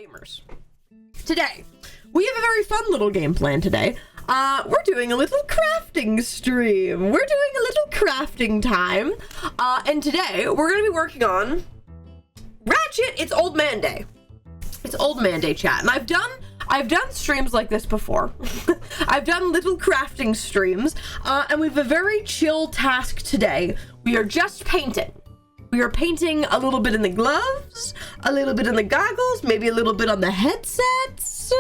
gamers. Today, we have a very fun little game plan today. We're doing a little crafting stream. We're doing a little crafting time. And today, we're going to be working on Ratchet. It's Old Man Day. It's Old Man Day, chat. And I've done streams like this before. I've done little crafting streams. And we have a very chill task today. We are just painting. We are painting a little bit in the gloves, a little bit in the goggles, maybe a little bit on the headsets.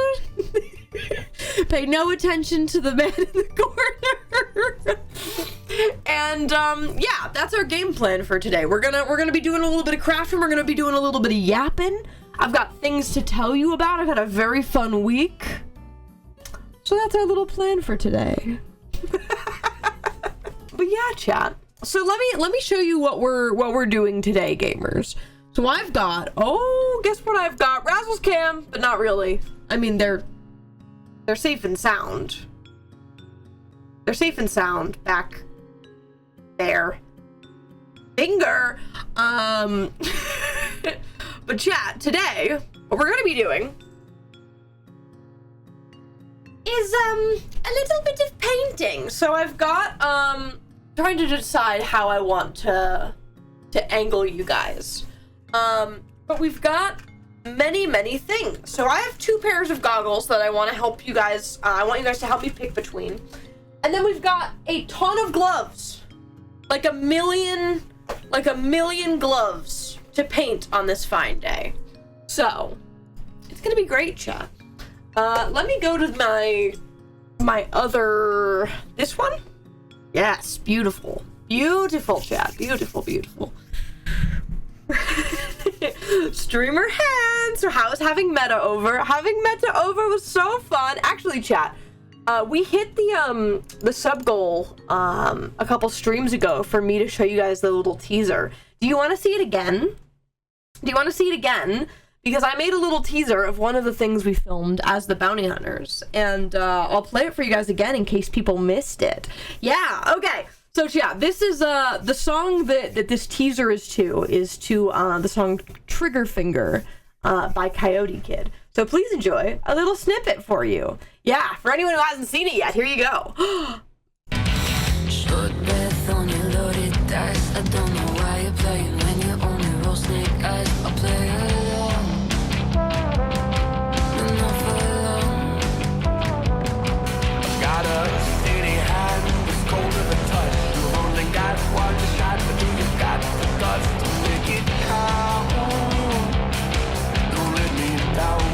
Pay no attention to the man in the corner. And yeah, that's our game plan for today. We're gonna be doing a little bit of crafting. We're gonna be doing a little bit of yapping. I've got things to tell you about. I've had a very fun week. So that's our little plan for today. But yeah, chat. So let me show you what we're doing today, gamers. So I've got, guess what I've got? Razzle's cam, but not really. I mean, they're safe and sound. They're safe and sound back there. Finger. But chat, today, what we're gonna be doing is a little bit of painting. So I've got trying to decide how I want to angle you guys. But we've got many things. So I have 2 pairs of goggles that I want to help you guys. I want you guys to help me pick between. And then we've got a ton of gloves, like a million gloves to paint on this fine day. So it's gonna be great, chat. Let me go to my other, this one. Yes, beautiful. Beautiful, chat. Beautiful. Streamer hands. So how was having Meta over? Having Meta over was so fun. Actually, chat, we hit the sub goal a couple streams ago for me to show you guys the little teaser. Do you want to see it again? Because I made a little teaser of one of the things we filmed as the bounty hunters, and I'll play it for you guys again in case people missed it. Yeah, okay. So yeah, this is the song that this teaser is to the song Trigger Finger by Coyote Kid. So please enjoy a little snippet for you. Yeah, for anyone who hasn't seen it yet, here you go. Short breath on your loaded dice. I don't know why you're playing when you only roll snake eyes. I'll play along, but not for long. I've got a steady hand, it's cold to the touch. You've only got one shot, but you've got the guts to make it count. Don't let me down.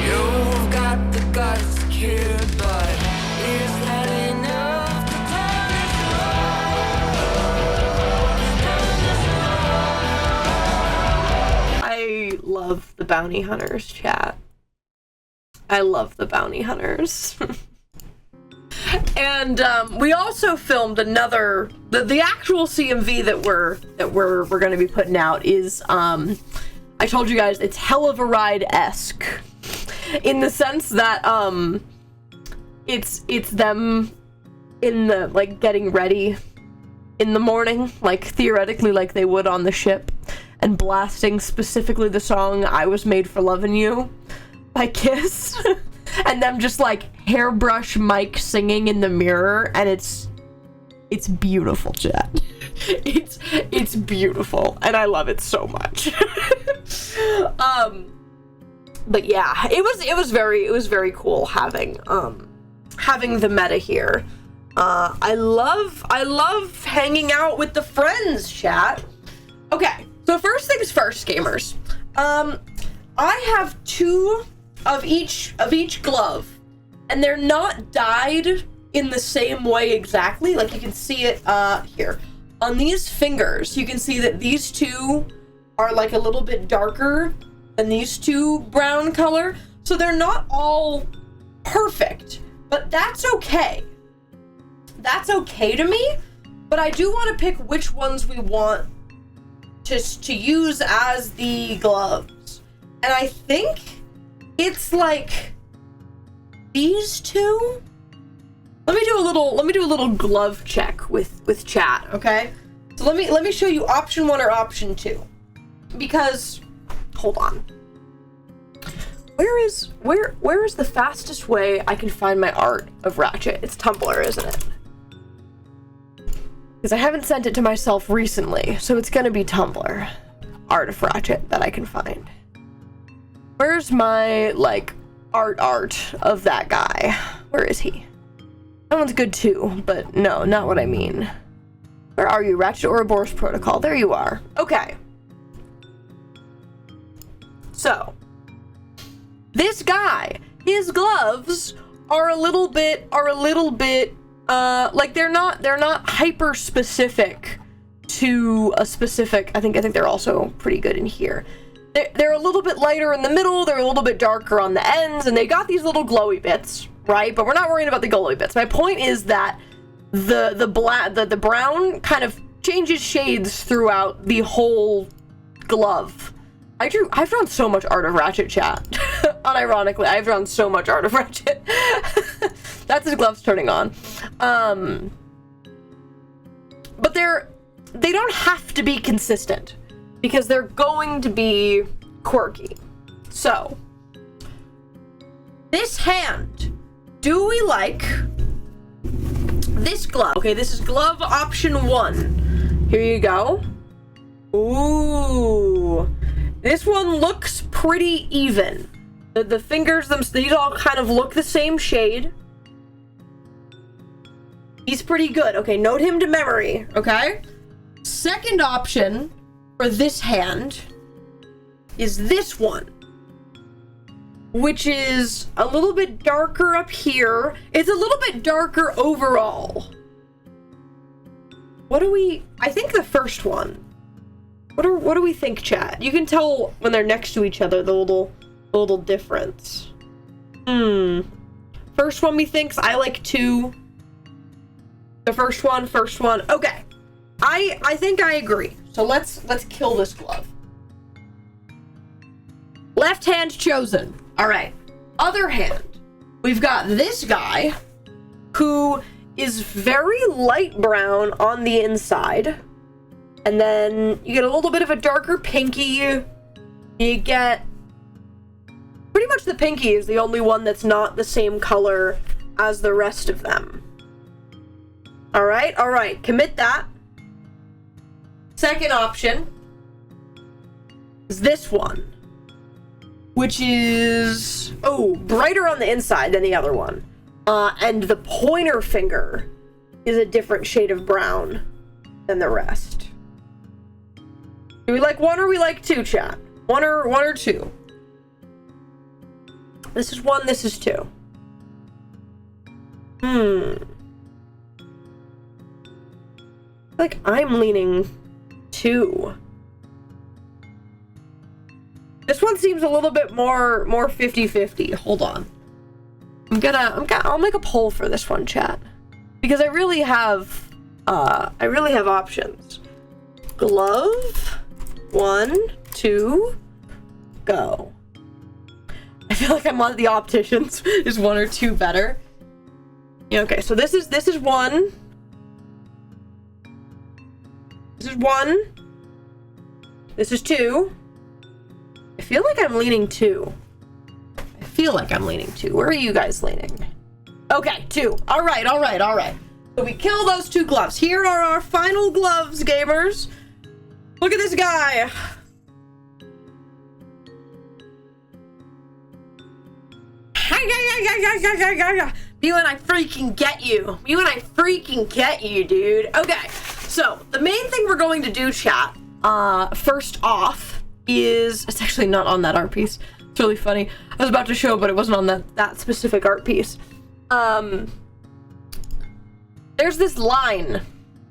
You've got the guts, kid, but is that enough to turn this around? I love the bounty hunters, chat. I love the bounty hunters. And we also filmed another, the actual CMV that we're going to be putting out is I told you guys it's Hell of a Ride-esque in the sense that it's them in the, like, getting ready in the morning, like theoretically like they would on the ship, and blasting specifically the song I Was Made for Loving You by Kiss. And them just like hairbrush mic singing in the mirror, and it's beautiful, chat. It's beautiful, and I love it so much. But yeah, it was very cool having the meta here. I love hanging out with the friends, chat. Okay, so first things first, gamers. I have 2 of each glove, and they're not dyed in the same way exactly. Like, you can see it here on these fingers. You can see that these 2 are like a little bit darker than these 2 brown color, so they're not all perfect, but that's okay. That's okay to me. But I do want to pick which ones we want to use as the gloves, and I think it's like these 2. Let me do a little glove check with chat, okay? So let me show you option 1 or option 2, because hold on. Where is the fastest way I can find my art of Ratchet? It's Tumblr, isn't it? Because I haven't sent it to myself recently, so it's gonna be Tumblr. Art of Ratchet that I can find. Where's my, like, art of that guy? Where is he? That one's good too, but no, not what I mean. Where are you? Ratchet Ouroboros Protocol. There you are. Okay. So, this guy, his gloves are a little bit, like they're not hyper specific to a specific, I think they're also pretty good in here. They're a little bit lighter in the middle, they're a little bit darker on the ends, and they got these little glowy bits, right? But we're not worrying about the glowy bits. My point is that the brown kind of changes shades throughout the whole glove. I've drawn so much art of Ratchet, chat. Unironically, I've drawn so much art of Ratchet. That's his gloves turning on. But they don't have to be consistent because they're going to be quirky. So, this hand, do we like this glove? Okay, this is glove option 1. Here you go. Ooh. This one looks pretty even. The fingers, these all kind of look the same shade. He's pretty good. Okay, note him to memory, okay? Second option for this hand is this one, which is a little bit darker up here. It's a little bit darker overall. I think the first one. What do we think, chat? You can tell when they're next to each other, the little difference. First one we thinks I like 2. The first one. Okay. I think I agree. So let's kill this glove. Left hand chosen. All right. Other hand. We've got this guy who is very light brown on the inside. And then you get a little bit of a darker pinky. You get pretty much the pinky is the only one that's not the same color as the rest of them. All right, commit that. Second option is this one, which is, brighter on the inside than the other one. And the pointer finger is a different shade of brown than the rest. Do we like 1 or we like 2, chat? 1 or 2? This is 1, this is 2. Like I'm leaning 2. This one seems a little bit more 50-50. Hold on. I'll make a poll for this one, chat. Because I really have options. Glove, 1, 2, go. I feel like I'm on the opticians. Is 1 or 2 better? Yeah, okay, so this is 1. This is 1. This is 2. I feel like I'm leaning 2. Where are you guys leaning? Okay, 2. All right. So we kill those 2 gloves. Here are our final gloves, gamers. Look at this guy. You and I freaking get you, dude. Okay, so the main thing we're going to do, chat, first off, is, it's actually not on that art piece. It's really funny. I was about to show, but it wasn't on that specific art piece. There's this line,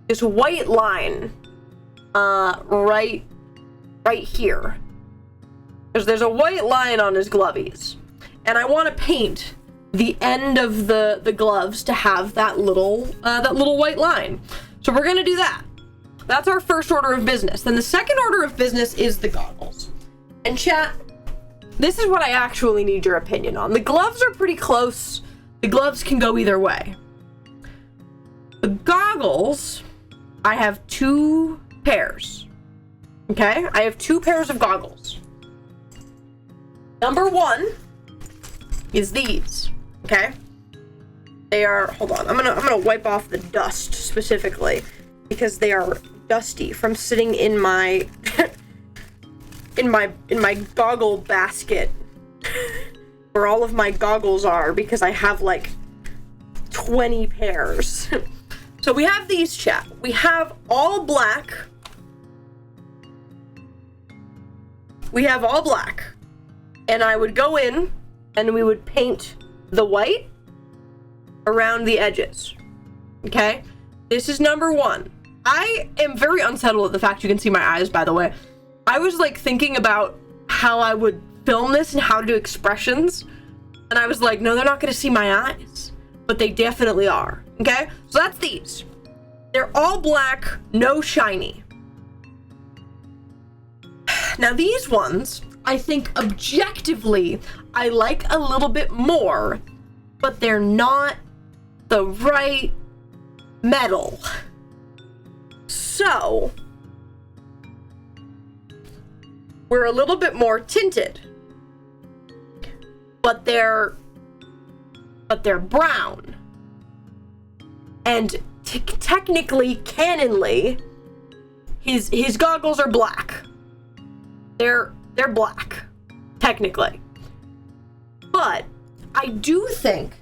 this white line, right here. There's a white line on his glovies, and I want to paint the end of the gloves to have that little white line. So we're gonna do that. That's our first order of business. Then the second order of business is the goggles. And chat, this is what I actually need your opinion on. The gloves are pretty close. The gloves can go either way. The goggles, I have 2 pairs. Okay? I have 2 pairs of goggles. Number one is these, okay? They are, hold on, I'm gonna wipe off the dust specifically because they are dusty from sitting in my in my goggle basket where all of my goggles are, because I have like 20 pairs. So we have these, chat. We have all black. We have all black. And I would go in and we would paint the white around the edges. Okay? This is number one. I am very unsettled at the fact you can see my eyes, by the way. I was like thinking about how I would film this and how to do expressions. And I was like, no, they're not gonna see my eyes. But they definitely are. Okay? So that's these. They're all black, no shiny. Now these ones, I think objectively, I like a little bit more, but they're not the right metal. So, we're a little bit more tinted, but they're brown. And technically, canonly, his goggles are black. They're black, technically. But I do think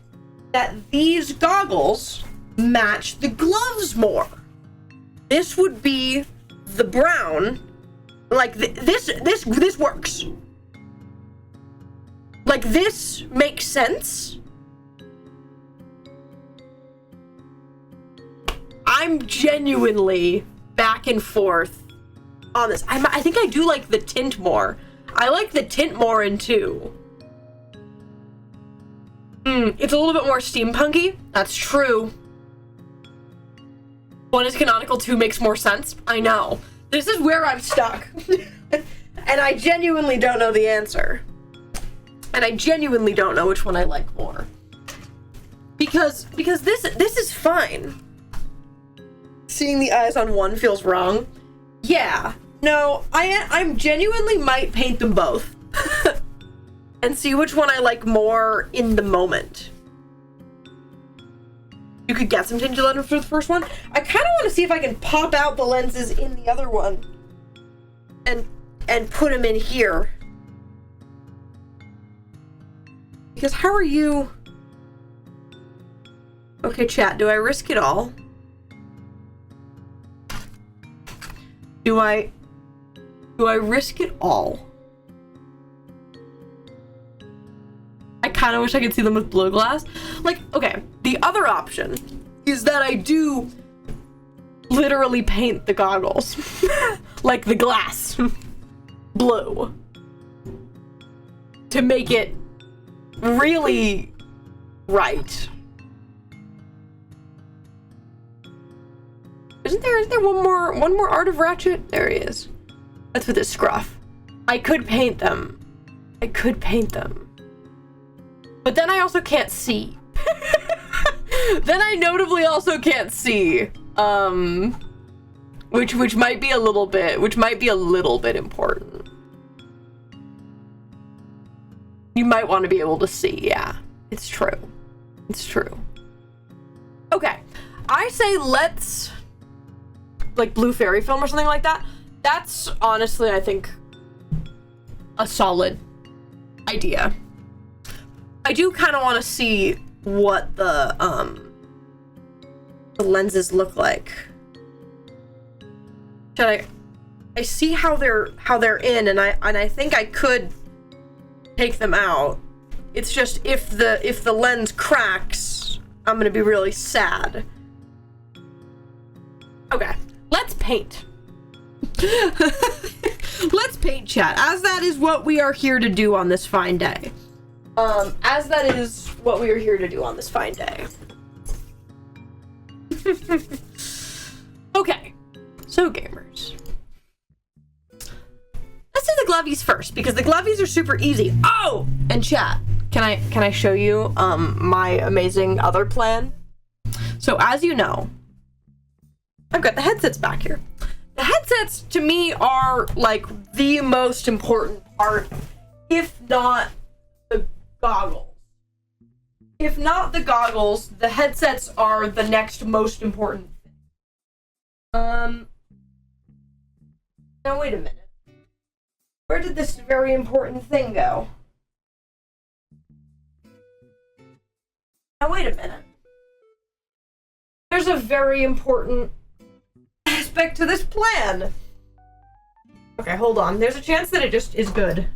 that these goggles match the gloves more. This would be the brown. Like this works. Like this makes sense. I'm genuinely back and forth on this. I think I do like the tint more. I like the tint more in 2. It's a little bit more steampunky. That's true. 1 is canonical, 2 makes more sense. I know. This is where I'm stuck. And I genuinely don't know the answer. And I genuinely don't know which one I like more. Because this is fine. Seeing the eyes on 1 feels wrong. Yeah. No, I'm genuinely might paint them both. And see which one I like more in the moment. You could get some tinted lenses for the first one. I kind of want to see if I can pop out the lenses in the other one and put them in here. Because how are you? Okay, chat, do I risk it all? Do I risk it all? I kind of wish I could see them with blue glass. Like, okay, the other option is that I do literally paint the goggles. Like the glass blue. To make it really right. Isn't there one more art of Ratchet? There he is. That's with his scruff. I could paint them. But then I also can't see. Then I notably also can't see. Which might be a little bit important. You might want to be able to see, yeah. It's true. Okay. I say let's like blue fairy film or something like that. That's honestly, I think, a solid idea. I do kind of want to see what the lenses look like. I see how they're in, and I think I could take them out. It's just if the lens cracks, I'm gonna be really sad. Okay, let's paint. Let's paint, chat, as that is what we are here to do on this fine day. As that is what we are here to do on this fine day. Okay, so gamers. Let's do the glovies first, because the glovies are super easy. Oh! And chat, can I show you my amazing other plan? So as you know, I've got the headsets back here. The headsets to me are like the most important part if not the goggles. If not the goggles, the headsets are the next most important thing. Now wait a minute. Where did this very important thing go? Now wait a minute. There's a very important aspect to this plan. Okay, hold on. There's a chance that it just is good.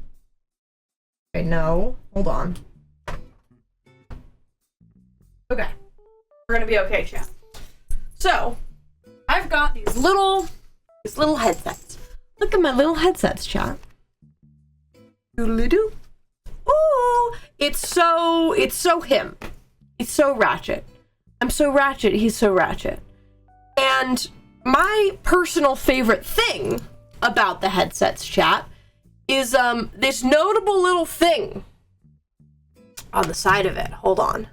Okay, no. Hold on. Okay. We're gonna be okay, chat. So, I've got these little headsets. Look at my little headsets, chat. Doodly-doo. Ooh! It's so him. It's so Ratchet. I'm so Ratchet, he's so Ratchet. And my personal favorite thing about the headsets, chat, is this notable little thing on the side of it. Hold on.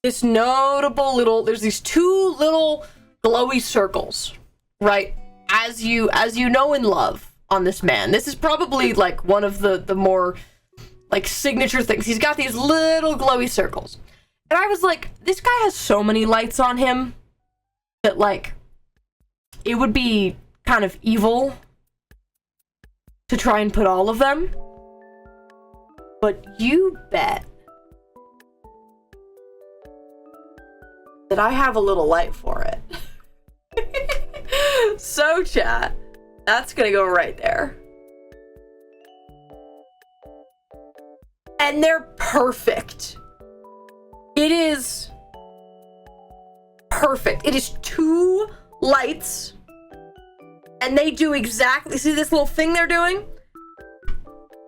This notable little, there's these two little glowy circles, right? As you know and love on this man. This is probably like one of the more like signature things. He's got these little glowy circles. And I was like, this guy has so many lights on him that like it would be kind of evil to try and put all of them. But you bet that I have a little light for it. So chat, that's gonna go right there. And they're perfect. It is perfect. It is two lights and they do exactly, see this little thing they're doing?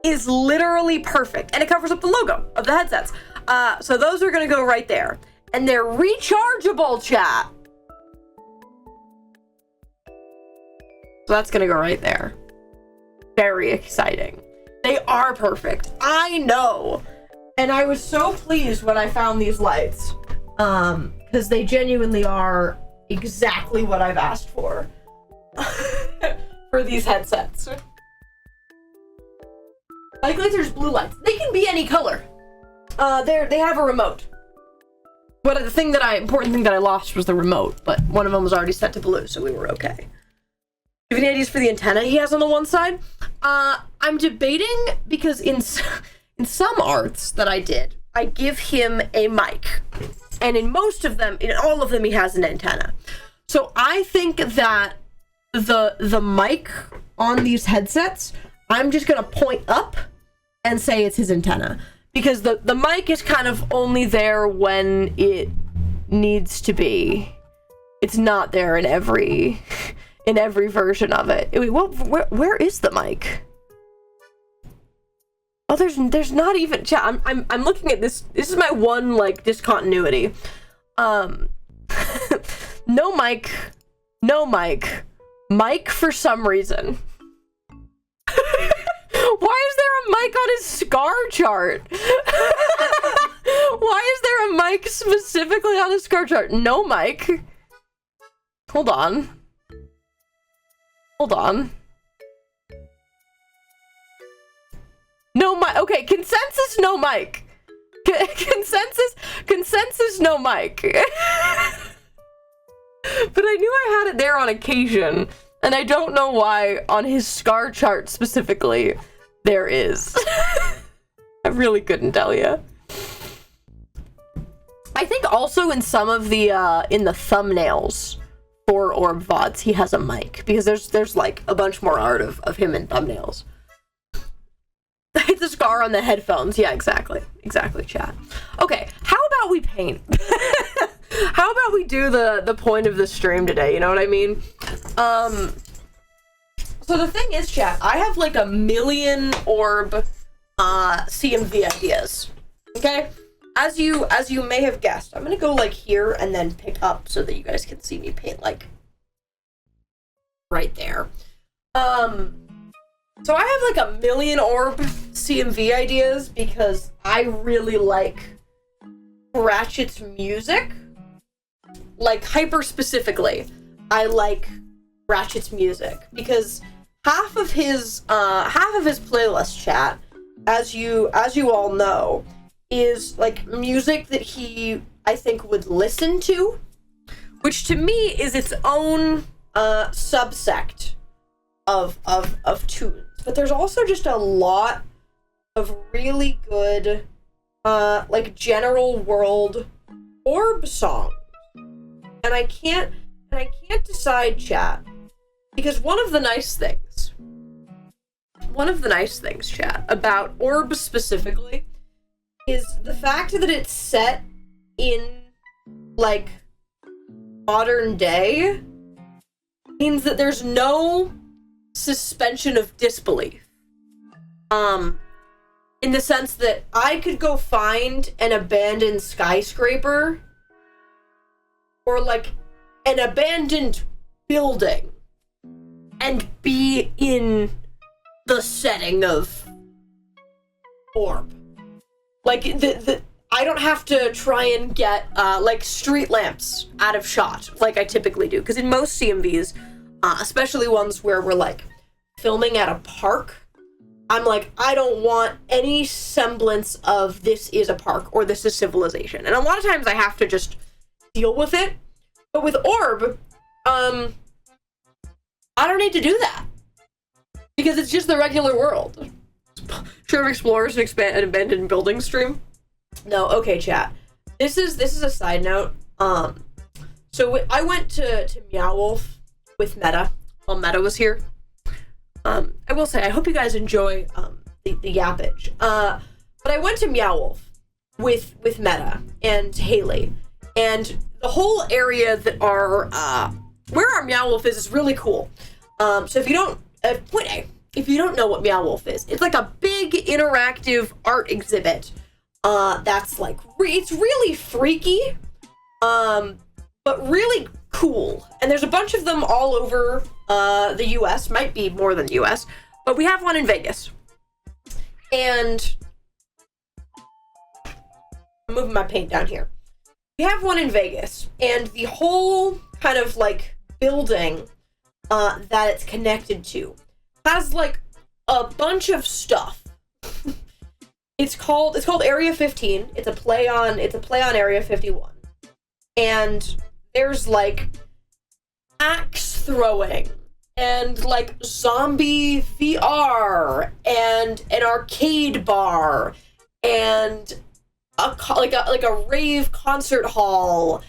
Is literally perfect. And it covers up the logo of the headsets. So those are gonna go right there. And they're rechargeable, chat. So that's gonna go right there. Very exciting. They are perfect. I know. And I was so pleased when I found these lights. Because they genuinely are exactly what I've asked for. For these headsets. Like there's blue lights. They can be any color. They have a remote. But the important thing that I lost was the remote, but one of them was already set to blue, so we were okay. Do you have any ideas for the antenna he has on the one side? I'm debating because in some arts that I did, I give him a mic. And in most of them, in all of them, he has an antenna. So I think that the mic on these headsets, I'm just gonna point up and say it's his antenna. Because the mic is kind of only there when it needs to be. It's not there in every version of it. Wait, where is the mic? Oh, there's not even. I'm looking at this. This is my one like discontinuity. No mic, mic for some reason. Why is there a mic on his scar chart? Why is there a mic specifically on his scar chart? No mic. Hold on. No mic. Okay, consensus, no mic. Consensus, no mic. But I knew I had it there on occasion, and I don't know why on his scar chart specifically there is. I really couldn't tell you. I think also in some of the in the thumbnails for Orb VODs he has a mic, because there's like a bunch more art of him in thumbnails. It's a scar on the headphones. Yeah, exactly, chat. Okay, how about we paint? How about we do the point of the stream today, you know what I mean? So the thing is, chat, I have like a million orb CMV ideas. Okay? As you may have guessed, I'm gonna go like here and then pick up so that you guys can see me paint like right there. So I have like a million orb CMV ideas because I really like Ratchet's music. Like hyper specifically, I like Ratchet's music because half of his playlist, chat, as you all know, is like music that he, I think, would listen to, which to me is its own subsect of tunes. But there's also just a lot of really good like general world orb songs. And I can't decide, chat, because one of the nice things, chat, about orbs specifically is the fact that it's set in like modern day means that there's no suspension of disbelief. In the sense that I could go find an abandoned skyscraper or like an abandoned building and be in the setting of orb. Like I don't have to try and get like street lamps out of shot like I typically do, because in most CMVs, especially ones where we're like filming at a park, I'm like, I don't want any semblance of this is a park or this is civilization. And a lot of times I have to just deal with it. But with orb, I don't need to do that, because it's just the regular world. Sure, explorers and expand an abandoned building stream. No, okay, chat. This is a side note. So I went to Meow Wolf with Meta while Meta was here. I will say, I hope you guys enjoy the yappage. But I went to Meow Wolf with Meta and Haley, and the whole area that where our Meow Wolf is really cool. So if you don't, point A, if you don't know what Meow Wolf is, it's like a big interactive art exhibit. That's like, it's really freaky, but really cool. And there's a bunch of them all over the US, might be more than the US, but we have one in Vegas. And I'm moving my paint down here. We have one in Vegas, and the whole kind of like building that it's connected to has like a bunch of stuff. It's called Area 15. It's a play on Area 51. And there's like axe throwing and like zombie VR and an arcade bar and a rave concert hall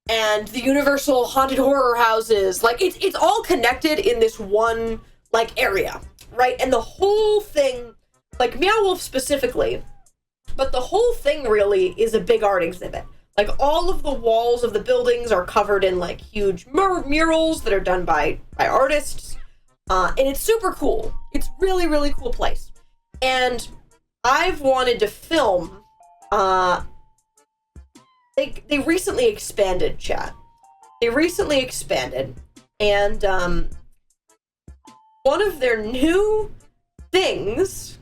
and the Universal haunted horror houses. Like it's all connected in this one like area, right? And the whole thing, like Meow Wolf specifically, but the whole thing really is a big art exhibit. Like all of the walls of the buildings are covered in like huge murals that are done by artists, and it's super cool. It's really, really cool place. And I've wanted to film. They recently expanded, chat. They recently expanded, and one of their new things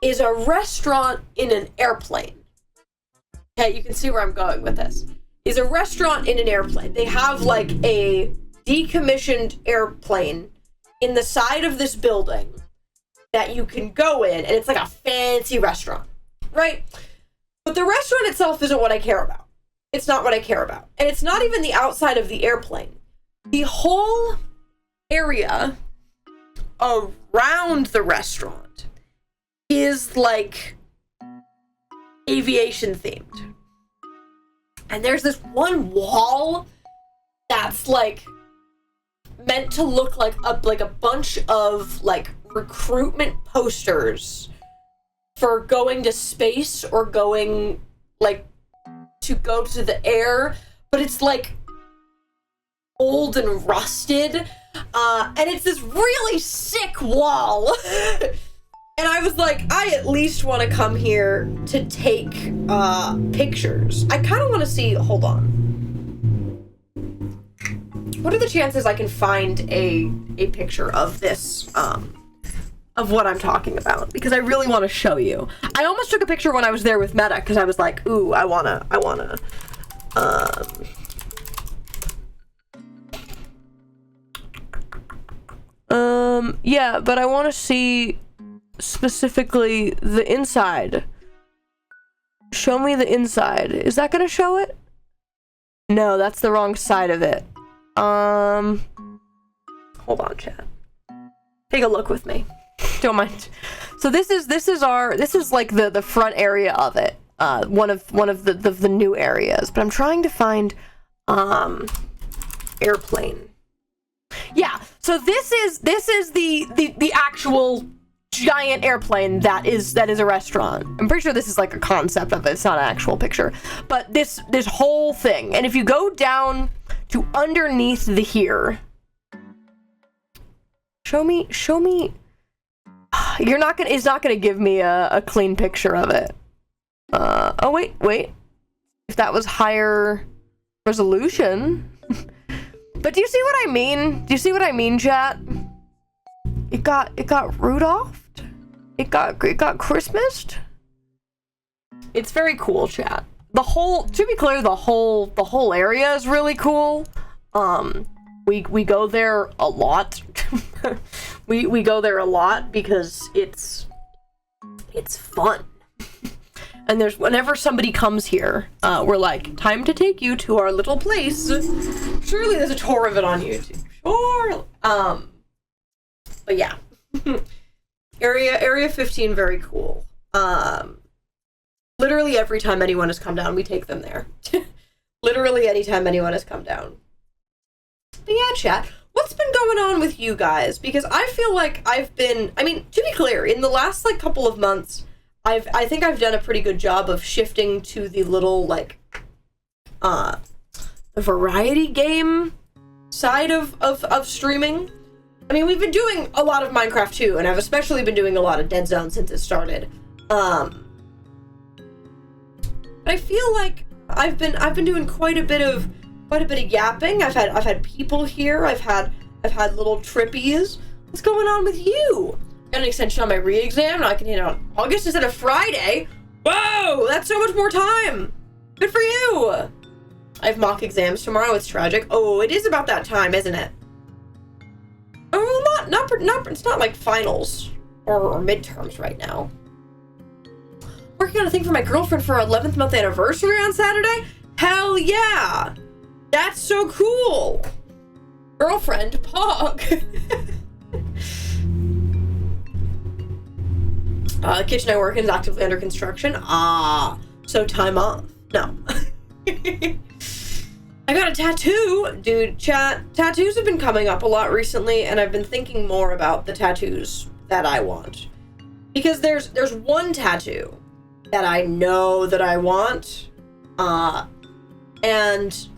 is a restaurant in an airplane. Okay, you can see where I'm going with this. Is a restaurant in an airplane. They have like a decommissioned airplane in the side of this building that you can go in, and it's like a fancy restaurant, right? But the restaurant itself isn't what I care about. It's not what I care about. And it's not even the outside of the airplane. The whole area around the restaurant is like aviation themed. And there's this one wall that's like meant to look like a bunch of like recruitment posters for going to space or going like to go to the air, but it's like old and rusted, and it's this really sick wall. And I was like, I at least want to come here to take pictures. I kind of want to see, hold on. What are the chances I can find a picture of this, of what I'm talking about? Because I really want to show you. I almost took a picture when I was there with Meta, because I was like, ooh, I wanna, yeah, but I want to see specifically the inside. Show me the inside. Is that gonna show it? No, that's the wrong side of it. Hold on, chat. Take a look with me. Don't mind. So this is like the front area of it. One of the new areas. But I'm trying to find airplane. Yeah. So this is the actual giant airplane that is a restaurant. I'm pretty sure this is like a concept of it. It's not an actual picture. But this whole thing, and if you go down to underneath the here, show me. It's not gonna give me a clean picture of it. Oh wait. If that was higher resolution. But do you see what I mean? Do you see what I mean, chat? It got Rudolphed. It got Christmased. It's very cool, chat. To be clear, the whole area is really cool. We go there a lot. we go there a lot because it's fun. And whenever somebody comes here, we're like, time to take you to our little place. Surely there's a tour of it on YouTube. Sure. But yeah. Area 15, very cool. Literally every time anyone has come down, we take them there. Literally anytime anyone has come down. But yeah, chat, what's been going on with you guys? Because I feel like to be clear, in the last like couple of months, I think I've done a pretty good job of shifting to the little like the variety game side of streaming. I mean, we've been doing a lot of Minecraft too, and I've especially been doing a lot of Dead Zone since it started. But I feel like I've been doing quite a bit of yapping. I've had people here. I've had little trippies. What's going on with you? Got an extension on my re-exam. Now I can hit it on August instead of Friday. Whoa, that's so much more time. Good for you. I have mock exams tomorrow. It's tragic. Oh, it is about that time, isn't it? Oh, not it's not like finals or midterms right now. Working on a thing for my girlfriend for our 11th month anniversary on Saturday? Hell yeah! That's so cool! Girlfriend, Pog! The kitchen I work in is actively under construction. So time off. No. I got a tattoo! Dude, chat, tattoos have been coming up a lot recently, and I've been thinking more about the tattoos that I want. Because there's one tattoo that I know that I want, and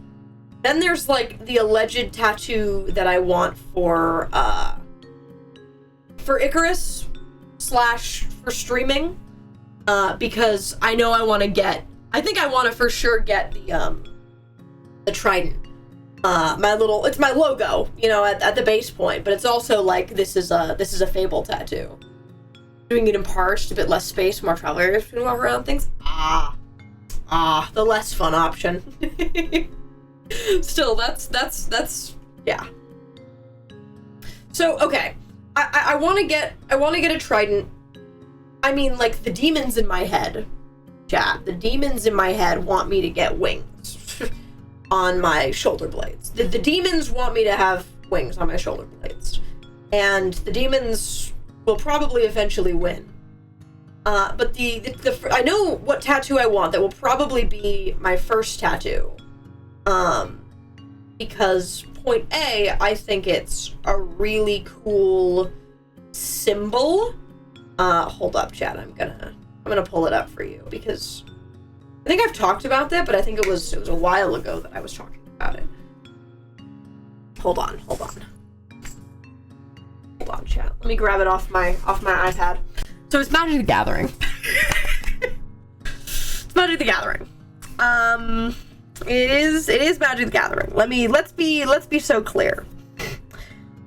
then there's like the alleged tattoo that I want for Icarus / for streaming, because I know I want to for sure get the trident. It's my logo, at the base point, but it's also like this is a Fable tattoo. Doing it in parched, a bit less space, more travel areas to walk around things. The less fun option. Still, that's yeah. So okay, I want to get a trident. I mean, like, the demons in my head, chat. The demons in my head want me to get wings on my shoulder blades. The demons want me to have wings on my shoulder blades, and the demons will probably eventually win. But I know what tattoo I want that will probably be my first tattoo. Because point A, I think it's a really cool symbol. Hold up, chat. I'm gonna pull it up for you because I think I've talked about that, but I think it was a while ago that I was talking about it. Hold on, chat. Let me grab it off my iPad. So it's Magic the Gathering. It's Magic the Gathering. It is Magic the Gathering. Let's be so clear.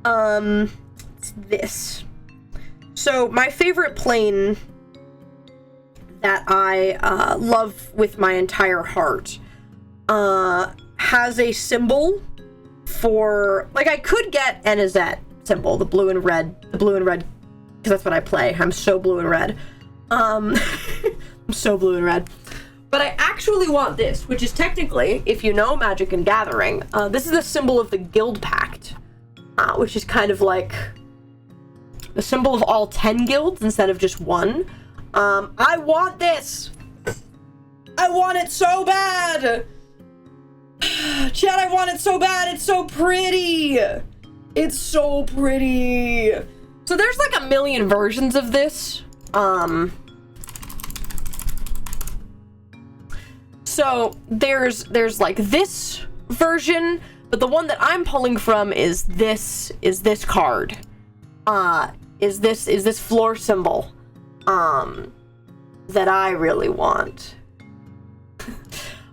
It's this. So my favorite plane that I love with my entire heart has a symbol for, like, I could get an Azet symbol, the blue and red because that's what I play. I'm so blue and red. I'm so blue and red. But I actually want this, which is technically, if you know Magic and Gathering, this is the symbol of the Guild Pact, which is kind of like the symbol of all 10 guilds instead of just one. I want this! I want it so bad! Chad, I want it so bad! It's so pretty! It's so pretty! So there's like a million versions of this. So there's like this version, but the one that I'm pulling from is this card. Is this floor symbol that I really want.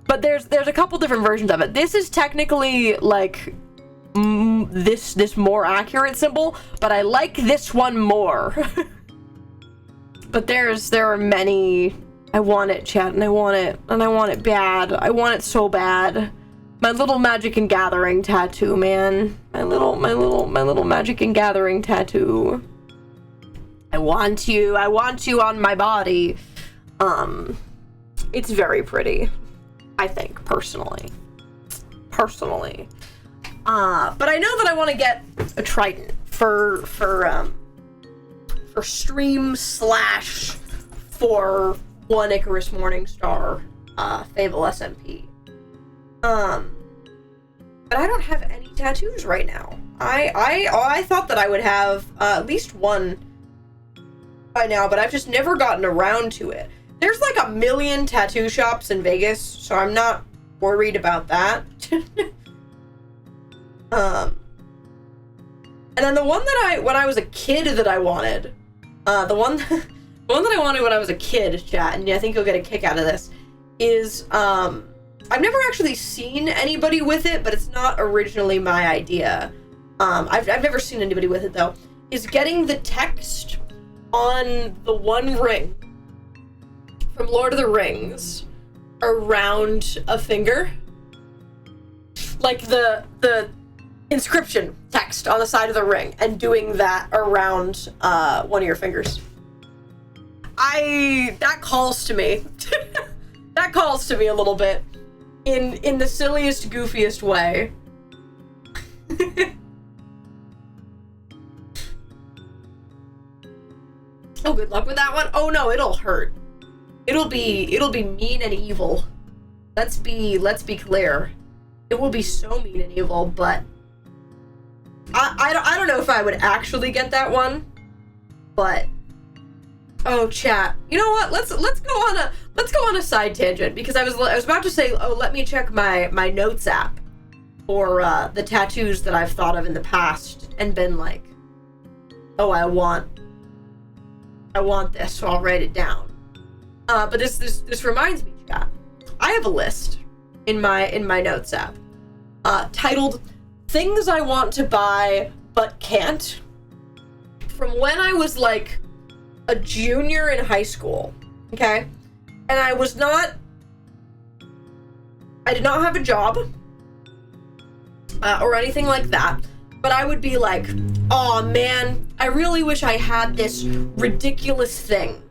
But there's a couple different versions of it. This is technically like this more accurate symbol, but I like this one more. But there are many. I want it, chat, and I want it bad. I want it so bad. My little Magic and Gathering tattoo, man. My little Magic and Gathering tattoo. I want you on my body. It's very pretty, I think, personally. But I know that I want to get a trident for stream / for one Icarus Morningstar Fable SMP. But I don't have any tattoos right now. I thought that I would have at least one by now, but I've just never gotten around to it. There's like a million tattoo shops in Vegas, so I'm not worried about that. And then the one that when I was a kid that I wanted, the one that I wanted when I was a kid, chat, and I think you'll get a kick out of this, is, I've never actually seen anybody with it, but it's not originally my idea. I've never seen anybody with it, though, is getting the text on the One Ring from Lord of the Rings around a finger. Like the inscription text on the side of the ring, and doing that around one of your fingers. That calls to me. That calls to me a little bit. In the silliest, goofiest way. Oh, good luck with that one. Oh no, it'll hurt. It'll be mean and evil. Let's be clear. It will be so mean and evil, but I don't know if I would actually get that one, but oh, chat. You know what? Let's go on a side tangent, because I was about to say, oh, let me check my notes app for the tattoos that I've thought of in the past and been like, oh, I want this, so I'll write it down. But this reminds me, chat. I have a list in my notes app titled "Things I Want to Buy But Can't," from when I was like a junior in high school. Okay, and I did not have a job or anything like that. But I would be like, oh man, I really wish I had this ridiculous thing.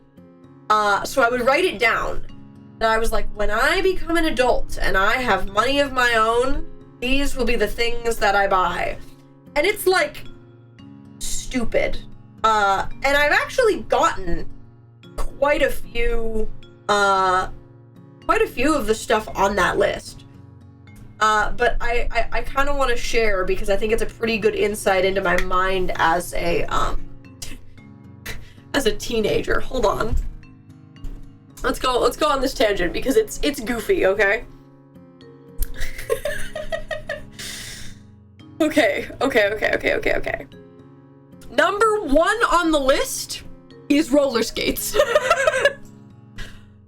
So I would write it down. And I was like, when I become an adult and I have money of my own, these will be the things that I buy. And it's like stupid. And I've actually gotten quite a few of the stuff on that list. But I kind of want to share, because I think it's a pretty good insight into my mind as a teenager. Hold on. Let's go on this tangent, because it's goofy, okay? Okay. Number 1 on the list is roller skates.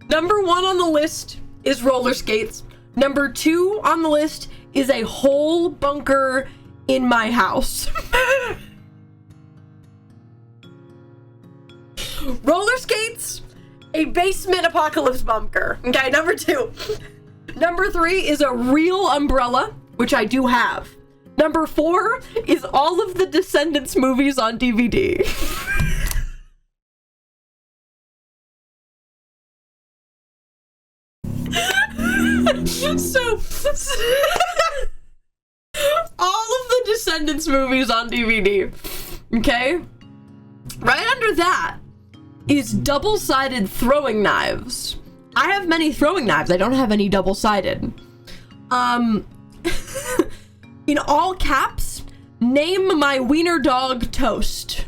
Number 1 on the list is roller skates. Number 2 on the list is a whole bunker in my house. Roller skates, a basement apocalypse bunker. Okay, number 2. Number 3 is a real umbrella, which I do have. Number 4 is all of the Descendants movies on DVD. So all of the Descendants movies on DVD. Okay? Right under that is double-sided throwing knives. I have many throwing knives. I don't have any double-sided. In all caps, name my wiener dog Toast.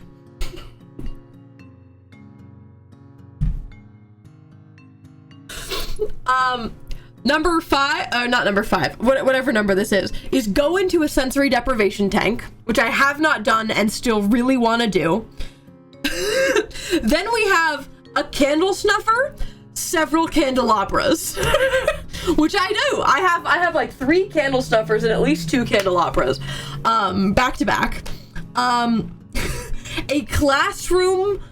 Number 5, not number 5, whatever number this is go into a sensory deprivation tank, which I have not done and still really want to do. Then we have a candle snuffer, several candelabras, which I do. I have like 3 candle snuffers and at least 2 candelabras, back to back. A classroom,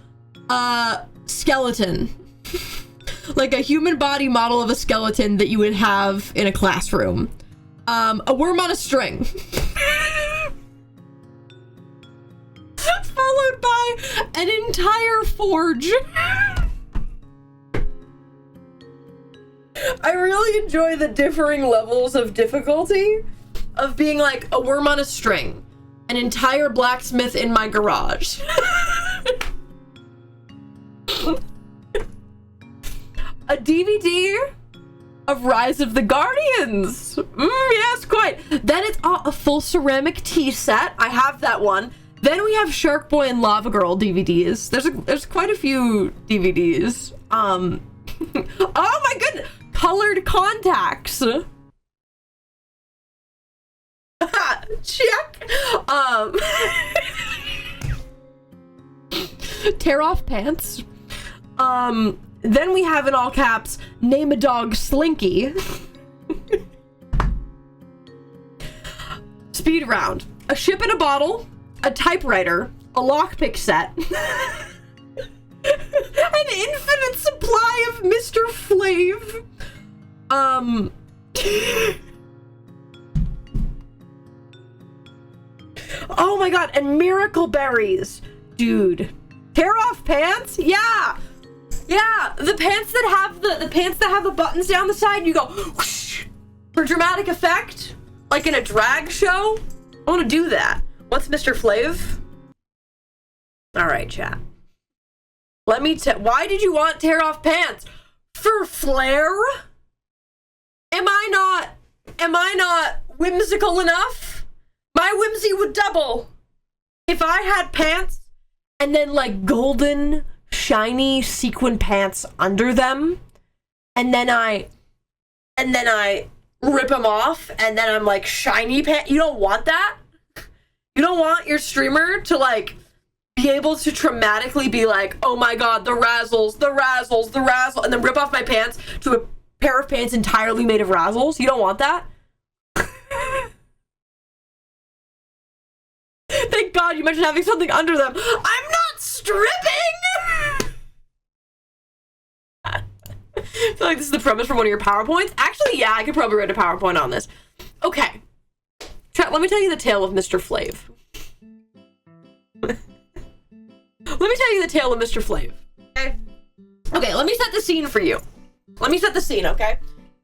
skeleton. Like a human body model of a skeleton that you would have in a classroom. A worm on a string. Followed by an entire forge. I really enjoy the differing levels of difficulty of being like a worm on a string, an entire blacksmith in my garage. A DVD of Rise of the Guardians. Yes, quite. Then it's a full ceramic tea set. I have that one. Then we have Shark Boy and Lava Girl DVDs. There's quite a few DVDs. Oh my goodness. Colored contacts. Check. Tear off pants. Then we have in all caps, name a dog Slinky. Speed round. A ship in a bottle, a typewriter, a lockpick set, an infinite supply of Mr. Flav. Oh my god, and miracle berries. Dude. Tear off pants? Yeah. Yeah, the pants that have the buttons down the side, you go whoosh, for dramatic effect, like in a drag show. I want to do that. What's Mr. Flav? All right, chat. Let me why did you want tear off pants? For flair? Am I not whimsical enough? My whimsy would double if I had pants and then like golden shiny sequin pants under them, and then I rip them off, and then I'm like shiny pants. You don't want that. You don't want your streamer to like be able to traumatically be like, oh my god, the razzles, and then rip off my pants to a pair of pants entirely made of razzles. You don't want that. Thank god you mentioned having something under them. I'm not stripping. I feel like this is the premise for one of your PowerPoints. Actually, yeah, I could probably write a PowerPoint on this. Okay. Chat, let me tell you the tale of Mr. Flav. Let me tell you the tale of Mr. Flav. Okay? Okay, let me set the scene for you. Let me set the scene, okay?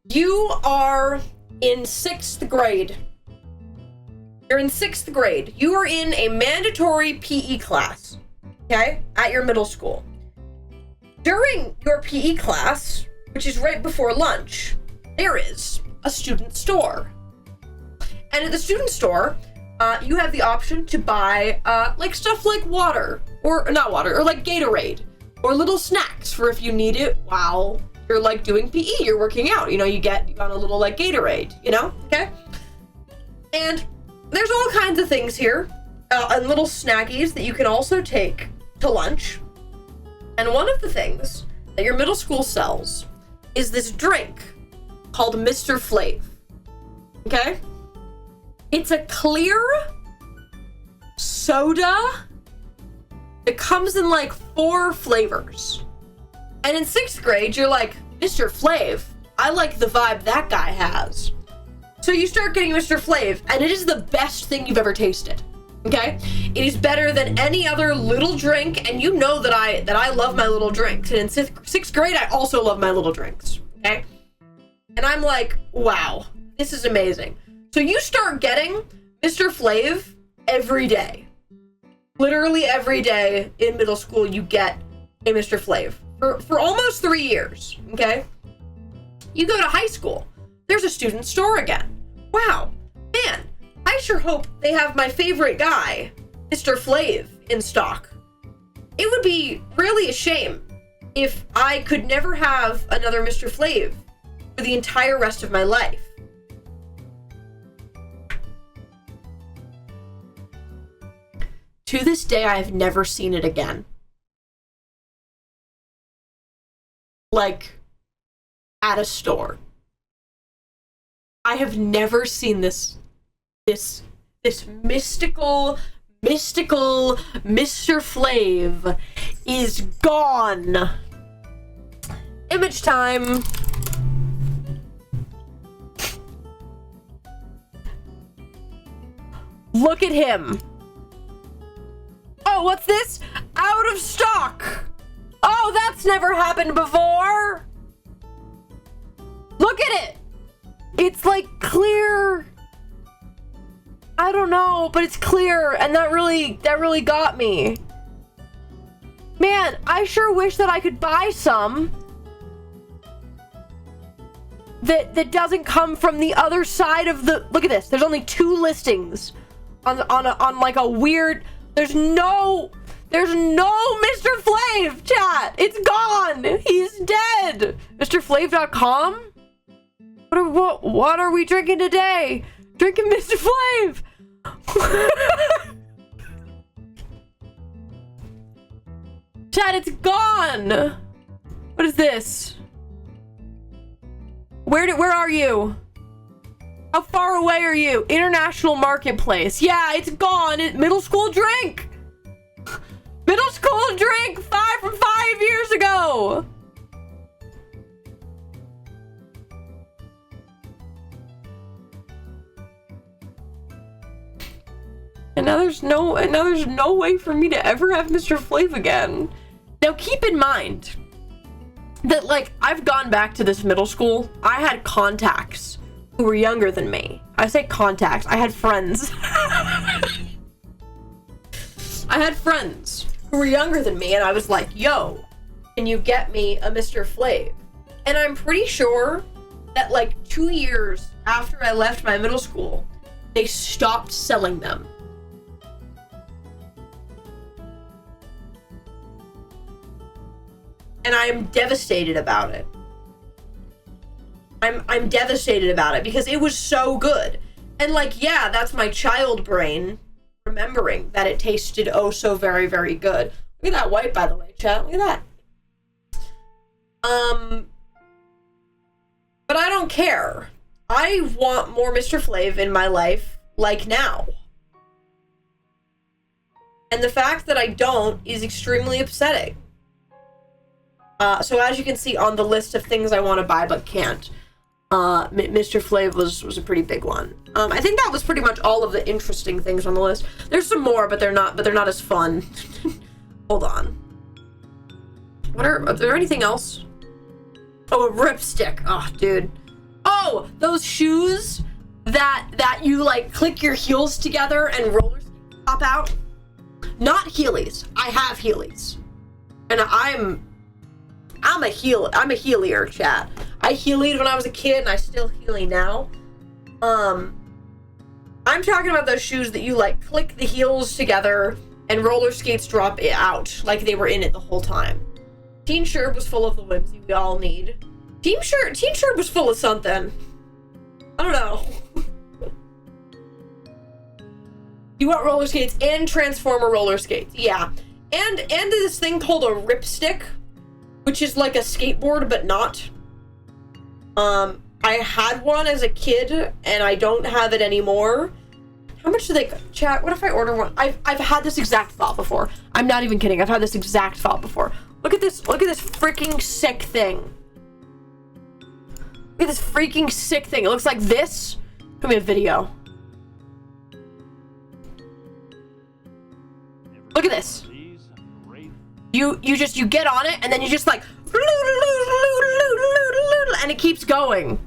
You are in 6th grade. You're in 6th grade. You are in a mandatory PE class, okay? At your middle school. During your PE class, which is right before lunch, there is a student store. And at the student store, you have the option to buy like stuff like water, or not water, or like Gatorade, or little snacks for if you need it while you're like doing PE, you're working out. You know, you got a little like Gatorade, you know, okay? And there's all kinds of things here, and little snackies that you can also take to lunch. And one of the things that your middle school sells is this drink called Mr. Flav. Okay? It's a clear soda that comes in like 4 flavors. And in 6th grade, you're like, Mr. Flav, I like the vibe that guy has. So you start getting Mr. Flav, and it is the best thing you've ever tasted. Okay? It is better than any other little drink, and you know that I love my little drinks. And in 6th grade, I also love my little drinks. Okay? And I'm like, wow, this is amazing. So you start getting Mr. Flav every day. Literally every day in middle school, you get a Mr. Flav. For almost 3 years, okay? You go to high school, there's a student store again. Wow, man, I sure hope they have my favorite guy, Mr. Flav, in stock. It would be really a shame if I could never have another Mr. Flav for the entire rest of my life. To this day, I have never seen it again. Like, at a store. I have never seen this mystical Mr. Flav is gone. Image time. Look at him. Oh, what's this? Out of stock. Oh, that's never happened before. Look at it. It's like clear. I don't know, but it's clear, and that really got me. Man, I sure wish that I could buy some that doesn't come from the other side of the. Look at this. There's only 2 listings on like a weird. There's no Mr. Flav, chat. It's gone. He's dead. MrFlav.com? What are we drinking today? Drinking Mr. Flav. Chat, it's gone. What is this? Where are you? How far away are you? International Marketplace. Yeah, it's gone. Middle school drink. Middle school drink from 5 years ago. And now there's no way for me to ever have Mr. Flav again. Now keep in mind that, like, I've gone back to this middle school. I had contacts who were younger than me. I say contacts. I had friends. I had friends who were younger than me, and I was like, yo, can you get me a Mr. Flav? And I'm pretty sure that, like, 2 years after I left my middle school, they stopped selling them. And I am devastated about it. I'm devastated about it because it was so good. And, like, yeah, that's my child brain remembering that it tasted oh so very, very good. Look at that white, by the way, chat. Look at that. But I don't care. I want more Mr. Flav in my life, like now. And the fact that I don't is extremely upsetting. So as you can see on the list of things I want to buy but can't, Mr. Flav was a pretty big one. I think that was pretty much all of the interesting things on the list. There's some more, but they're not as fun. Hold on. Is there anything else? Oh, a ripstick. Oh, dude. Oh, those shoes that you, like, click your heels together and roller skates pop out. Not Heelys. I have Heelys. And I'm a heelier, chat. I heelied when I was a kid, and I still heely now. I'm talking about those shoes that you, like, click the heels together and roller skates drop it out like they were in it the whole time. Teen Sherb was full of the whimsy we all need. Teen Sherb was full of something. I don't know. You want roller skates and Transformer roller skates. Yeah. And this thing called a ripstick, which is like a skateboard, but not. I had one as a kid, and I don't have it anymore. How much do they... Chat, what if I order one? I've had this exact thought before. I'm not even kidding. I've had this exact thought before. Look at this freaking sick thing. Look at this freaking sick thing. It looks like this. Show me a video. Look at this. You get on it, and then you just, like, and it keeps going.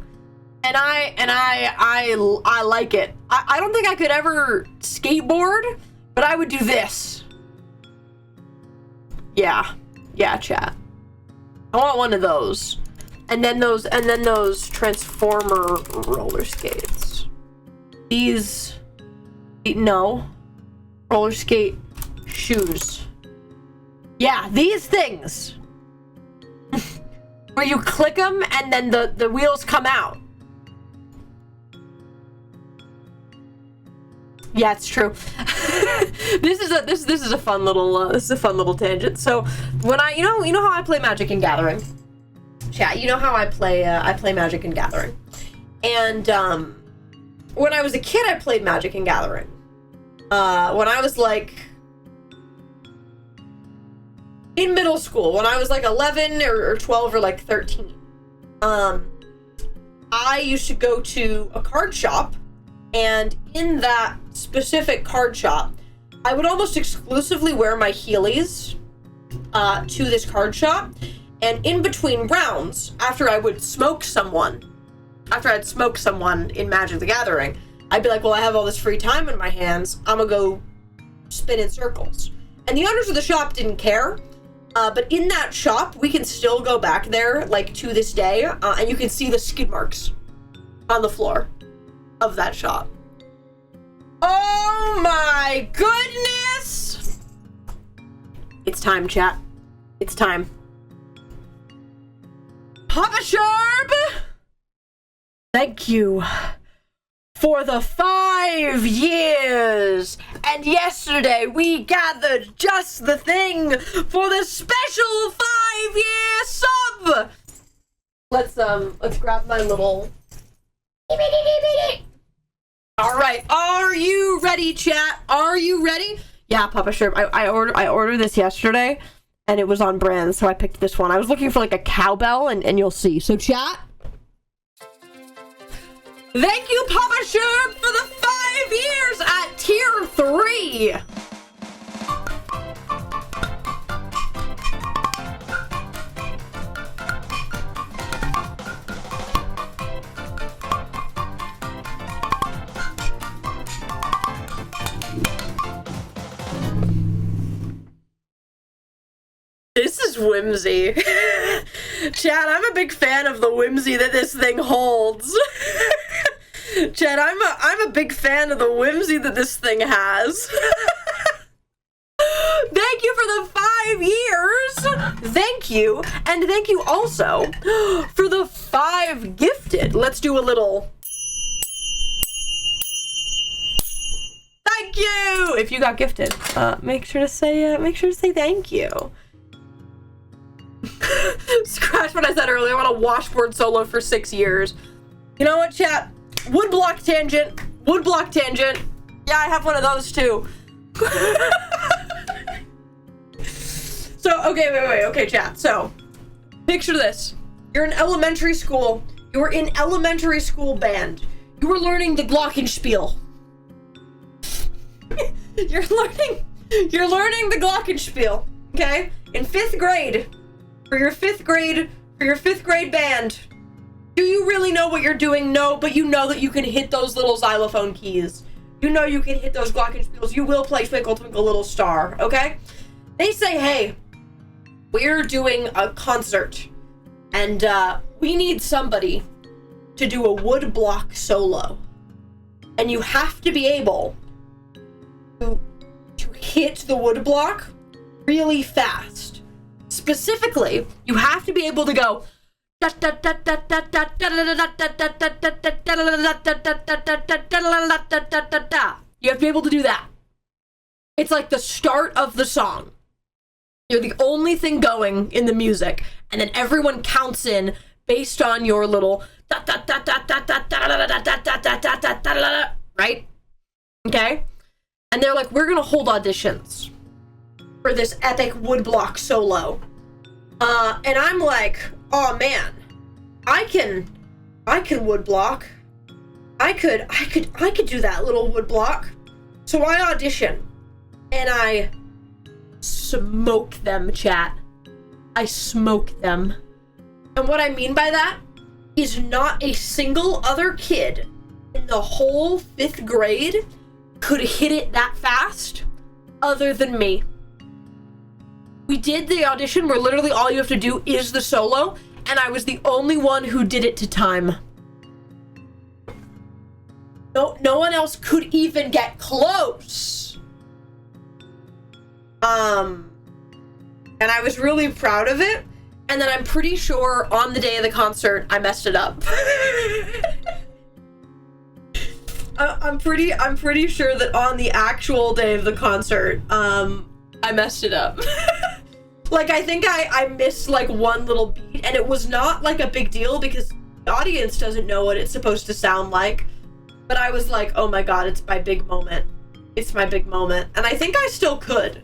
And I like it. I don't think I could ever skateboard, but I would do this. Yeah, chat. I want one of those. And then those transformer roller skates. No. Roller skate shoes. Yeah, these things. Where you click them and then the wheels come out. Yeah, it's true. This is a fun little tangent. So when you know how I play Magic and Gathering, chat. You know how I play Magic and Gathering, and when I was a kid, I played Magic and Gathering. When I was like in middle school, when I was like 11 or 12 or like 13, I used to go to a card shop. And in that specific card shop, I would almost exclusively wear my Heelys to this card shop. And in between rounds, after I'd smoked someone in Magic the Gathering, I'd be like, well, I have all this free time in my hands. I'm gonna go spin in circles. And the owners of the shop didn't care. But in that shop, we can still go back there, like, to this day. And you can see the skid marks on the floor of that shop. Oh my goodness! It's time, chat. It's time. Papa Sharp! Thank you for the 5 years. And yesterday we gathered just the thing for the special 5-year sub. Let's grab my little. All right, are you ready, chat? Are you ready? Yeah, Papa Sherp. I ordered this yesterday, and it was on brand, so I picked this one. I was looking for like a cowbell, and you'll see. So, chat. Thank you, Papa Sherp, for the 5 years at tier 3. This is whimsy. Chad, I'm a big fan of the whimsy that this thing holds. Chad, I'm a big fan of the whimsy that this thing has. Thank you for the 5 years. Thank you. And thank you also for the 5 gifted. Let's do a little. Thank you. If you got gifted, make sure to say thank you. Scratch what I said earlier. I want a washboard solo for 6 years. You know what, chat? Woodblock tangent. Yeah, I have one of those too. So, okay, wait. Okay, chat. So, picture this. You're in elementary school. You were in elementary school band. You were learning the glockenspiel. You're learning the glockenspiel. Okay? In 5th grade. For your fifth grade band. Do you really know what you're doing? No, but you know that you can hit those little xylophone keys. You know you can hit those glockenspiels. You will play Twinkle Twinkle Little Star, okay? They say, hey, we're doing a concert, and we need somebody to do a woodblock solo. And you have to be able to hit the woodblock really fast. Specifically, you have to be able to go. You have to be able to do that. It's like the start of the song. You're the only thing going in the music, and then everyone counts in based on your little right? Okay? And they're like, we're gonna hold auditions for this epic woodblock solo. And I'm like, oh man, I can woodblock. I could do that little woodblock. So I audition, and I smoke them, chat. I smoke them. And what I mean by that is not a single other kid in the whole 5th grade could hit it that fast other than me. We did the audition where literally all you have to do is the solo, and I was the only one who did it to time. No one else could even get close. And I was really proud of it. And then I'm pretty sure on the day of the concert, I messed it up. I'm pretty sure that on the actual day of the concert, I messed it up. Like, I think I missed like one little beat, and it was not like a big deal because the audience doesn't know what it's supposed to sound like. But I was like, oh my god, it's my big moment. It's my big moment. And I think I still could.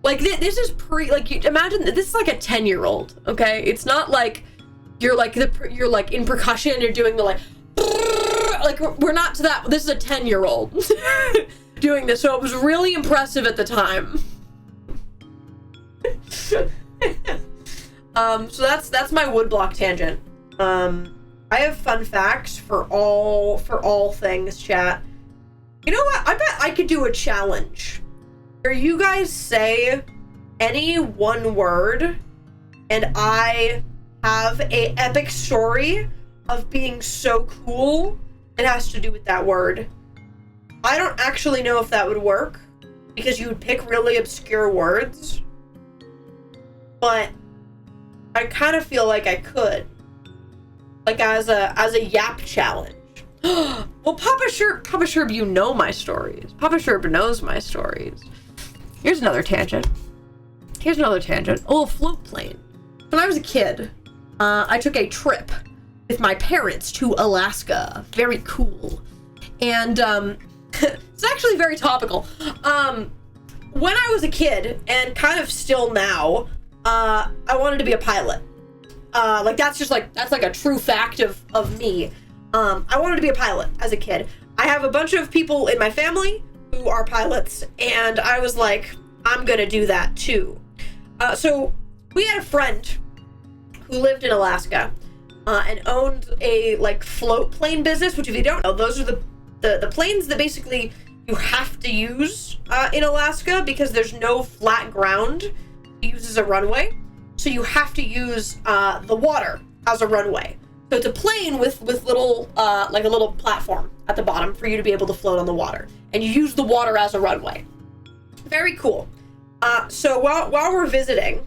Like, this is imagine, this is like a 10-year-old, okay? It's not like you're like in percussion, you're doing the like we're not to that. This is a 10-year-old doing this, so it was really impressive at the time. So that's my woodblock tangent. I have fun facts for all things, chat. You know what? I bet I could do a challenge where you guys say any one word and I have a epic story of being so cool it has to do with that word. I don't actually know if that would work because you would pick really obscure words, but I kind of feel like I could. Like as a yap challenge. Well, Papa Sherb, you know my stories. Papa Sherb knows my stories. Here's another tangent. Oh, a float plane. When I was a kid, I took a trip with my parents to Alaska. Very cool. And it's actually very topical. When I was a kid, and kind of still now, I wanted to be a pilot. That's like a true fact of me. I wanted to be a pilot as a kid. I have a bunch of people in my family who are pilots, and I was like, I'm gonna do that too. So we had a friend who lived in Alaska, and owned a like float plane business, which if you don't know, those are the planes that basically you have to use in Alaska because there's no flat ground to use as a runway. So you have to use the water as a runway. So it's a plane with little, like a little platform at the bottom for you to be able to float on the water. And you use the water as a runway. Very cool. So while we're visiting,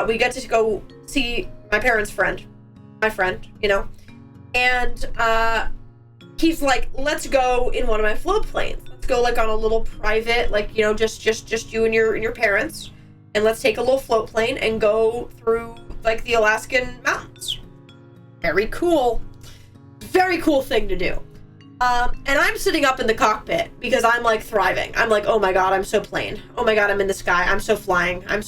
we get to go see my parents' friend. My friend, you know. And he's like, let's go in one of my float planes. Let's go like on a little private, like, you know, just you and your parents. And let's take a little float plane and go through like the Alaskan mountains. Very cool. Very cool thing to do. And I'm sitting up in the cockpit because I'm like thriving. I'm like, oh my god, I'm so plane. Oh my god, I'm in the sky. I'm so flying. I'm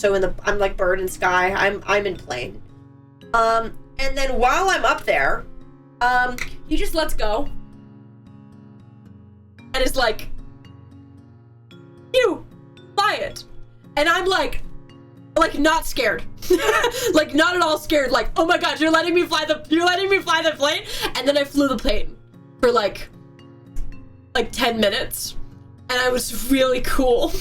like bird in sky. I'm in plane. And then while I'm up there, he just lets go. And is like, you fly it. And I'm like not scared. Like not at all scared. Like, oh my god, you're letting me fly the plane? And then I flew the plane for like 10 minutes. And I was really cool.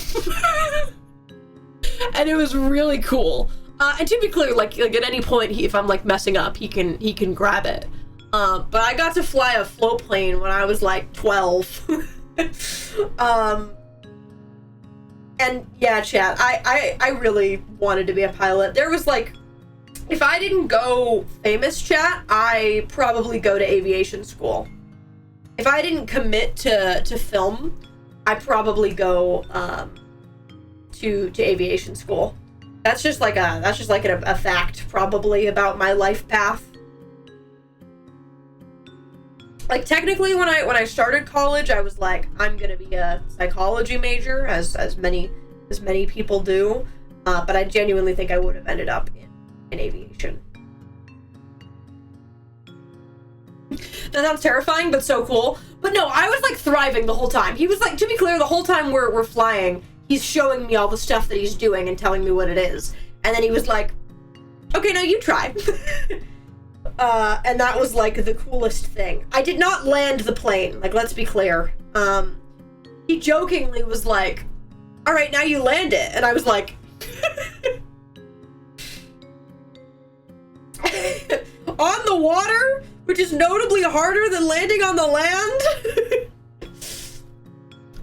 And it was really cool. And to be clear, like at any point, if I'm like messing up, he can grab it. But I got to fly a float plane when I was like 12. And yeah, chat, I really wanted to be a pilot. There was like, if I didn't go famous, chat, I probably go to aviation school. If I didn't commit to film, I probably go to aviation school. That's just like a fact probably about my life path. Like technically when I started college, I was like, I'm gonna be a psychology major, as many people do, but I genuinely think I would have ended up in aviation. That sounds terrifying, but so cool. But no, I was like thriving the whole time. He was like, to be clear, the whole time we're flying, he's showing me all the stuff that he's doing and telling me what it is. And then he was like, okay, now you try. and that was like the coolest thing. I did not land the plane, like, let's be clear. He jokingly was like, all right, now you land it. And I was like, on the water, which is notably harder than landing on the land.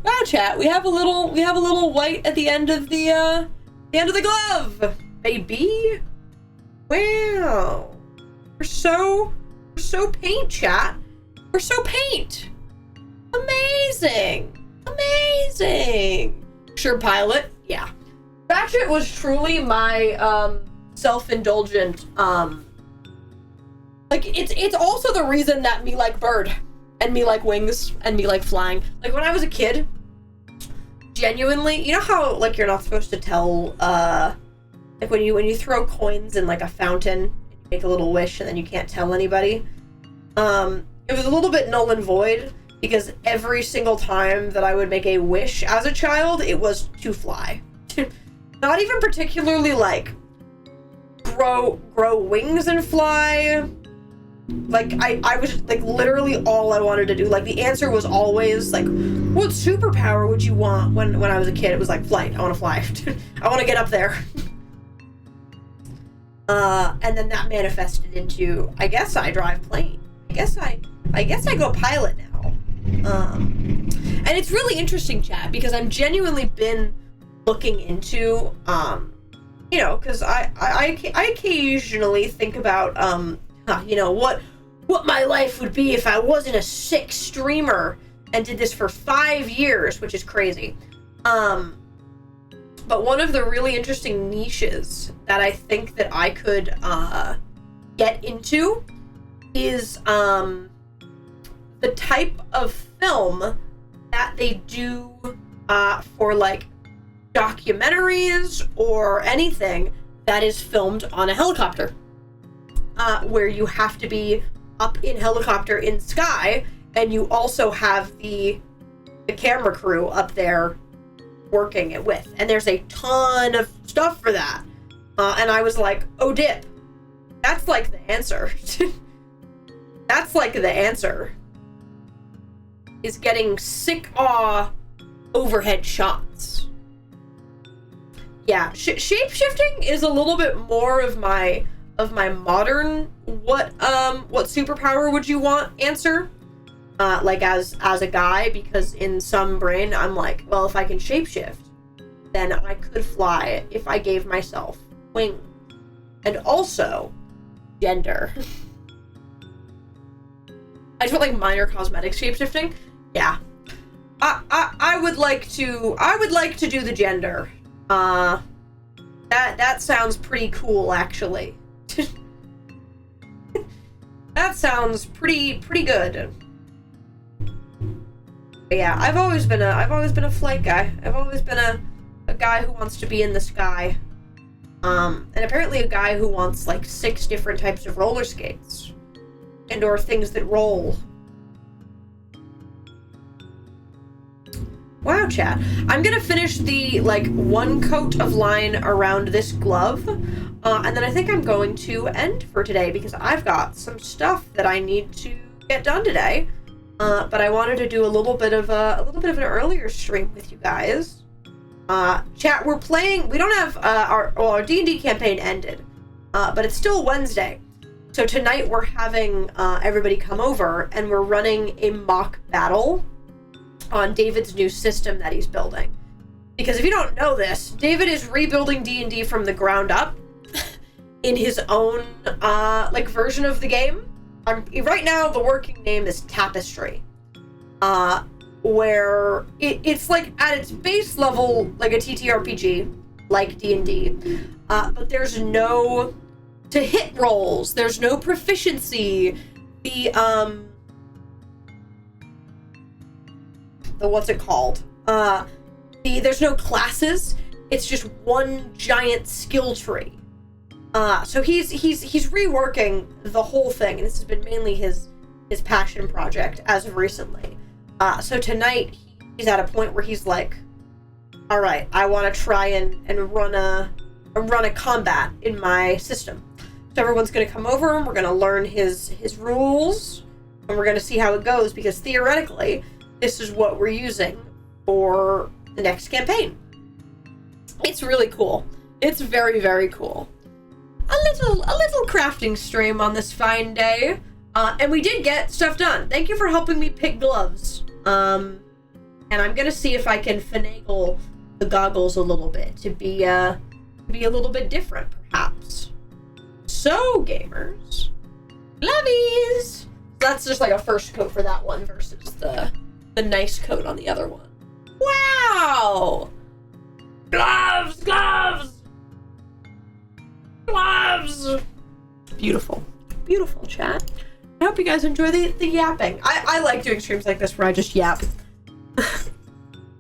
Wow, chat, we have a little white at the end of the glove, baby. Wow. We're so paint, chat. We're so paint. Amazing. Amazing. Sure, pilot. Yeah. Ratchet was truly my self-indulgent like it's also the reason that me like bird and me like wings and me like flying. Like when I was a kid, genuinely, you know how like you're not supposed to tell like when you throw coins in like a fountain, you make a little wish and then you can't tell anybody. It was a little bit null and void because every single time that I would make a wish as a child, it was to fly. Not even particularly like grow wings and fly. Like I was like literally all I wanted to do. Like the answer was always like, what superpower would you want when I was a kid? It was like flight. I want to fly. I want to get up there. And then that manifested into, I guess I drive plane. I guess I go pilot now. And it's really interesting, chat, because I've genuinely been looking into, you know, because I occasionally think about, you know, what my life would be if I wasn't a sick streamer and did this for 5 years, which is crazy. But one of the really interesting niches that I think that I could get into is the type of film that they do for like documentaries or anything that is filmed on a helicopter, where you have to be up in helicopter in sky and you also have the camera crew up there working it with, and there's a ton of stuff for that, and I was like, oh dip, that's like the answer. That's like the answer, is getting sick overhead shots. Yeah, shape-shifting is a little bit more of my modern what superpower would you want answer, like as a guy, because in some brain I'm like, well, if I can shapeshift, then I could fly if I gave myself wings. And also gender. I just want like minor cosmetic shapeshifting. Yeah. I would like to do the gender. That sounds pretty cool, actually. That sounds pretty good. But yeah, I've always been a flight guy. I've always been a guy who wants to be in the sky. And apparently a guy who wants like 6 different types of roller skates and or things that roll. Wow, chat. I'm gonna finish the like 1 coat of line around this glove, and then I think I'm going to end for today because I've got some stuff that I need to get done today. But I wanted to do a little bit of an earlier stream with you guys. Chat, we're playing. We don't have our D&D campaign ended, but it's still Wednesday. So tonight we're having everybody come over and we're running a mock battle on David's new system that he's building. Because if you don't know this, David is rebuilding D&D from the ground up in his own like version of the game. Right now the working name is Tapestry, where it's like at its base level like a TTRPG like D&D, but there's no to hit rolls, there's no proficiency, the what's it called? There's no classes. It's just one giant skill tree. So he's reworking the whole thing, and this has been mainly his passion project as of recently. So tonight he's at a point where he's like, all right, I want to try and run a combat in my system. everyone's gonna come over and we're gonna learn his rules, and we're gonna see how it goes, because theoretically, this is what we're using for the next campaign. It's really cool. It's very, very cool. A little crafting stream on this fine day. And we did get stuff done. Thank you for helping me pick gloves. And I'm gonna see if I can finagle the goggles a little bit to be a little bit different, perhaps. So, gamers, glovies. That's just like a first coat for that one versus the nice coat on the other one. Wow! Gloves! Gloves! Gloves! Beautiful. Beautiful, chat. I hope you guys enjoy the yapping. I like doing streams like this where I just yap.